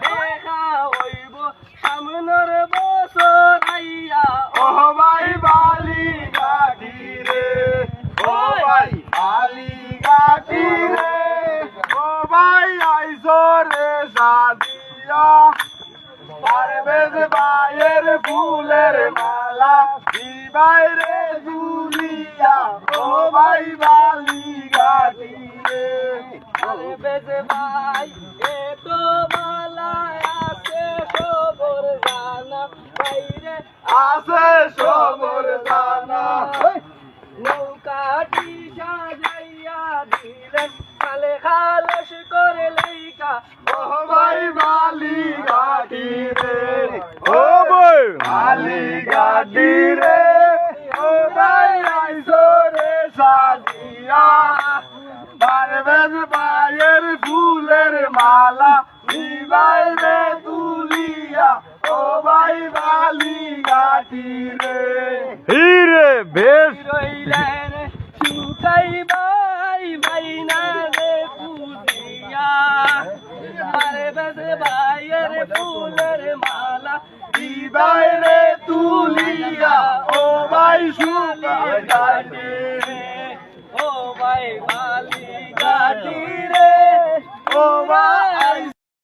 দেখা হইব সামনের বছর আইয়া ও ভাই বালি গাটি রে ও ভাই বালি গাটি রে ও ভাই আইসো রে সাদিয়া পারবেজ ভাইয়ের ফুলের মালা দিবাই রে দুলিয়া ও ভাই বালি গাটি রে পারবেজ ভাই এ তো মালা আছে খবর জানা বাইরে আছে সবর দানা নৌকাটি সাজাইয়া দিলেন খালে খালস করে লেখা ও ভাই বালি গাটি রে ও ভাই বালি গাটি রে ও ভাই আইসো রে সাদিয়া পারবেজ ভাইয়ের ফুলের মালা দিবাই রে তুলিয়া ও ভাই বালি গাটি রে হিরে বেশ রইলেন সুকাই বাই বাই না রে পুদিয়া পারবেজ ভাইয়ের ফুলের মালা দিবাই রে তুলিয়া ও ভাই সুকাই গাটি রে ও ভাই বালি গাটি রে ও ভাই